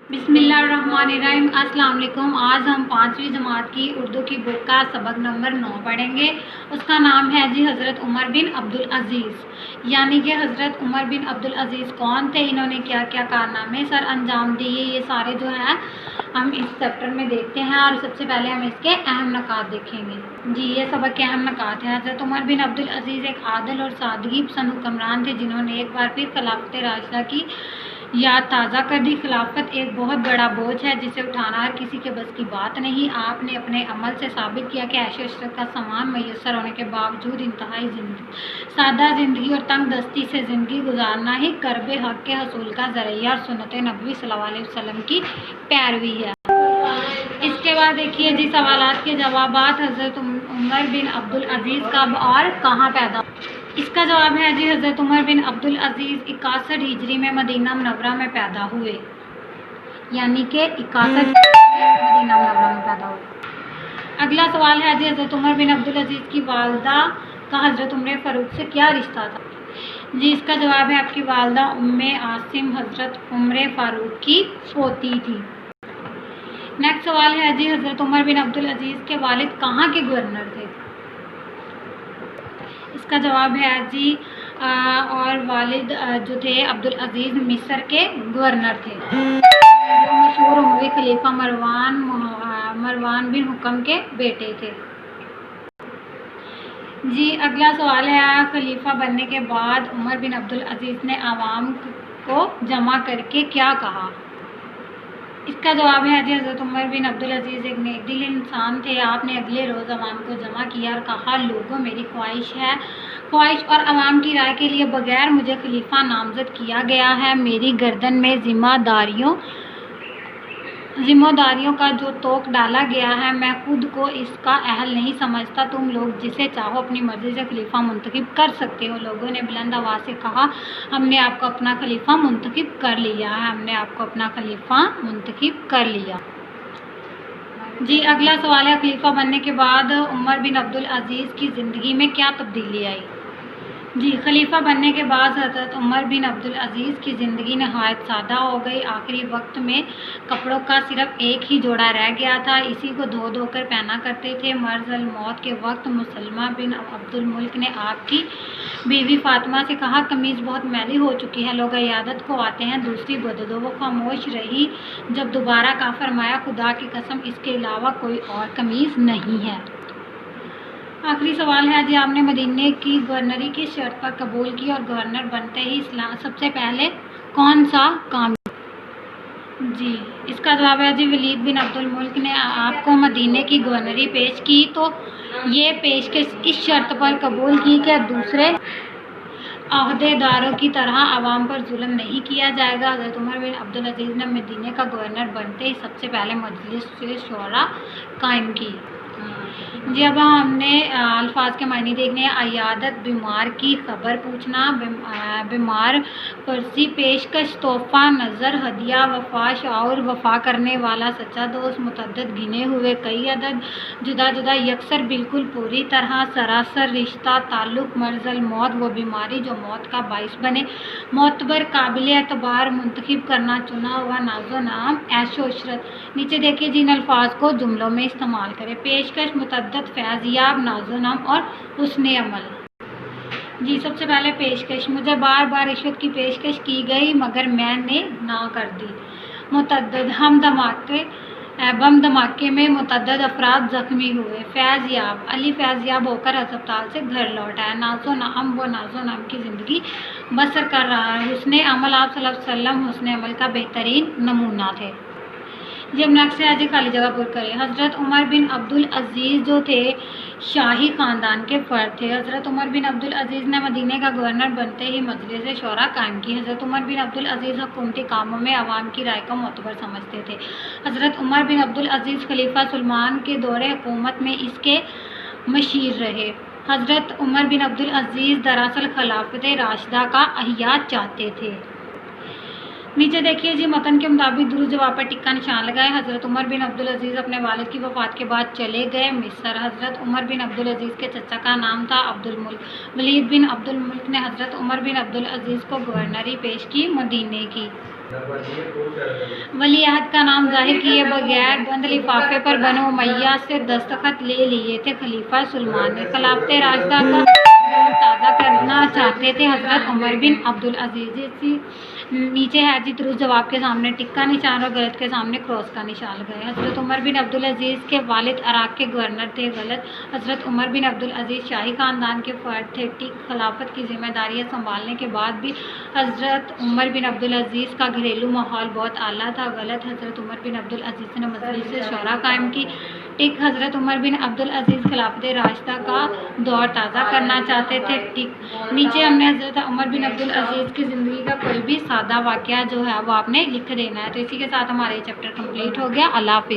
बिस्मिल्लाहिर्रहमानिर्रहीम। अस्सलाम वालेकुम। आज हम 5वीं जमात की उर्दू की बुक का सबक नंबर 9 पढ़ेंगे। उसका नाम है जी हज़रत उमर बिन अब्दुल अज़ीज़। यानी कि हज़रत उमर बिन अब्दुल अज़ीज़ कौन थे, इन्होंने क्या क्या कारनामे सर अंजाम दिए, ये सारे जो है हम इस चैप्टर में देखते हैं। और सबसे पहले हम इसके अहम नकात देखेंगे। जी, ये सबक के अहम नकात हैं। हज़रत उमर बिन अब्दुल अज़ीज़ एक आदिल और सादगी पसंद हुक्मरान थे, जिन्होंने एक बार फिर खिलाफत राशिदा की याद ताज़ा कर दी। खिलाफत एक बहुत बड़ा बोझ है जिसे उठाना हर किसी के बस की बात नहीं। आपने अपने अमल से साबित किया कि ऐशो इशरत का सामान मैसर होने के बावजूद इंतहाई सादा ज़िंदगी और तंग दस्ती से ज़िंदगी गुजारना ही कर्ब हक़ के हसूल का ज़रिया और सुन्नत नबी सल्लल्लाहु अलैहि वसल्लम की पैरवी है। इसके बाद देखिए जी सवालात के जवाबात। हज़रत उमर बिन अब्दुल अज़ीज़ कब और कहाँ पैदा? इसका जवाब है जी हज़रत उमर बिन अब्दुल अज़ीज़ 61 हिजरी में मदीना मुनव्वरा में पैदा हुए। यानी कि 61 मदीना मुनव्वरा में पैदा हुए। अगला सवाल है जी हज़रत उमर बिन अब्दुल अज़ीज़ की वालदा का हज़रत उमर फ़ारूक से क्या रिश्ता था? जी, इसका जवाब है आपकी वालदा उम्मे आसिम हज़रत उमर फ़ारूक की पोती थी। नेक्स्ट सवाल है जी हज़रत उमर बिन अब्दुल अज़ीज़ के वालिद कहाँ के गवर्नर थे? इसका जवाब है जी और वालिद जो थे अब्दुल अज़ीज़ मिस्र के गवर्नर थे, जो मशहूर उमवी खलीफा मरवान बिन हुक्म के बेटे थे। जी, अगला सवाल है खलीफा बनने के बाद उमर बिन अब्दुल अज़ीज़ ने आवाम को जमा करके क्या कहा? इसका जवाब है जी हज़रत उमर बिन अब्दुल अज़ीज़ एक नेक दिल इंसान थे। आपने अगले रोज़ आवाम को जमा किया और कहा, लोगों मेरी ख्वाहिश और आवाम की राय के लिए बगैर मुझे खलीफा नामज़द किया गया है। मेरी गर्दन में जिम्मेदारियों का जो तोक डाला गया है, मैं खुद को इसका अहल नहीं समझता। तुम लोग जिसे चाहो अपनी मर्ज़ी से खलीफा मुंतखब कर सकते हो। लोगों ने बुलंद आवाज़ से कहा, हमने आपको अपना खलीफा मुंतखब कर लिया। जी, अगला सवाल है खलीफा बनने के बाद उमर बिन अब्दुल अज़ीज़ की ज़िंदगी में क्या तब्दीली आई? जी, खलीफा बनने के बाद हज़रत उमर बिन अब्दुल अज़ीज़ की ज़िंदगी नहायत सादा हो गई। आखिरी वक्त में कपड़ों का सिर्फ एक ही जोड़ा रह गया था, इसी को धो धो कर पहना करते थे। मर्ज़ल मौत के वक्त मुसलमा बिन अब्दुल मुल्क ने आपकी बीवी फातिमा से कहा, कमीज़ बहुत मैली हो चुकी है, लोग इयादत को आते हैं, दूसरी बदल दो। वो खामोश रही। जब दोबारा कहा, फरमाया, खुदा की कसम इसके अलावा कोई और कमीज़ नहीं है। आखिरी सवाल है जी, आपने मदीने की गवर्नरी की शर्त पर कबूल की और गवर्नर बनते ही सबसे पहले कौन सा काम? जी, इसका जवाब है जी वलीद बिन अब्दुल मुल्क ने आपको मदीने की गवर्नरी पेश की, तो ये पेशकश इस शर्त पर कबूल की कि दूसरे अहदेदारों की तरह आवाम पर जुल्म नहीं किया जाएगा। हज़रत उमर बिन अब्दुल अज़ीज़ ने मदीने का गवर्नर बनते ही सबसे पहले मजलिस शूरा कायम की। जी, अब हमने अल्फाज के मायने देखने हैं। अयादत, बीमार की खबर पूछना, बीमार पर्ची, पेशकश, तोहफ़ा, नज़र, हदिया, वफ़ा, शाउर, वफ़ा करने वाला, सच्चा दोस्त, मुतअद्दिद, गिने हुए, कई अदद, जुदा जुदा, यकसर, बिल्कुल, पूरी तरह, सरासर, रिश्ता, ताल्लुक़, मर्ज़ल मौत, वो बीमारी जो मौत का बाइस बने, मोतबर, काबिल एतबार, मुंतखब करना, चुना हुआ, नाज़ो नाम, ऐशो इशरत। नीचे देखिए जिन अल्फाज को जुमलों में इस्तेमाल करें। पेशकश, मुतअद्दिद, फैज़याब, नाज़ो नाम और हुस्ने अमल। जी, सबसे पहले पेशकश, मुझे बार बार रिश्वत की पेशकश की गई मगर मैंने ना कर दी। मुतअद्दिद, बम धमाके में मुतअद्दिद अफराद ज़ख्मी हुए। फैज़याब, अली फैज़याब होकर अस्पताल से घर लौटा है। नाज़ो नाम, वो नाज़ो नाम की ज़िंदगी बसर कर रहा है। हुस्ने अमल, आप सल्लल्लाहु अलैहि वसल्लम हुस्ने अमल का बेहतरीन नमूना थे। जब नेक्स्ट है जी खाली जगह पुर करें। हज़रत उमर बिन अब्दुल अज़ीज़ जो थे शाही ख़ानदान के फ़र्द थे। हज़रत उमर बिन अब्दुल अज़ीज़ ने मदीने का गवर्नर बनते ही मजलिस शूरा कायम की। हज़रत उमर बिन अब्दुल अज़ीज़ हुकूमती कामों में आवाम की राय को मोतबर समझते थे। हज़रत उमर बिन अब्दुल अज़ीज़ खलीफा सुलेमान के दौरे हुकूमत में इसके मशीर रहे। हज़रत उमर बिन अब्दुल अज़ीज़ दरअसल खिलाफत राशिदा का अहिया चाहते थे। नीचे देखिए जी मतन के मुताबिक दुरुस्त जवाब पर टिक्का निशान लगाए। हज़रत उमर बिन अब्दुल अज़ीज़ अपने वालिद की वफ़ात के बाद चले गए मिस्र। हज़रत उमर बिन अब्दुल अज़ीज़ के चचा का नाम था अब्दुल मुल्क। वलीद बिन अब्दुल मुल्क ने हज़रत उमर बिन अब्दुल अज़ीज़ को गवर्नरी पेश की मदीने की। ولی عہد کا نام ظاہر کیے بغیر بند لفافے پر بنو امیہ سے دستخط لے لیے تھے خلیفہ سلمان نے۔ خلافت راشدہ کا تازہ کرنا چاہتے تھے حضرت عمر بن عبدالعزیز۔ جیسی نیچے ہے جی درست جواب کے سامنے ٹک کا نشان اور غلط کے سامنے کراس کا نشان لگایا۔ حضرت عمر بن عبدالعزیز کے والد عراق کے گورنر تھے، غلط۔ حضرت عمر بن عبدالعزیز شاہی خاندان کے فرد تھے، ٹک۔ خلافت کی ذمہ داریاں سنبھالنے کے بعد بھی حضرت عمر بن عبدالعزیز کا گھریلو ماحول بہت اعلیٰ تھا، غلط۔ حضرت عمر بن عبدالعزیز نے مجلس شورا قائم کی، ٹک۔ حضرت عمر بن عبدالعزیز خلافت راشدہ کا دور تازہ کرنا چاہتے تھے، ٹک۔ نیچے ہم نے حضرت عمر بن عبدالعزیز کی زندگی کا کوئی بھی سادہ واقعہ جو ہے وہ آپ نے لکھ دینا ہے۔ تو اسی کے ساتھ ہمارا یہ چیپٹر کمپلیٹ ہو گیا۔ اللہ حافظ۔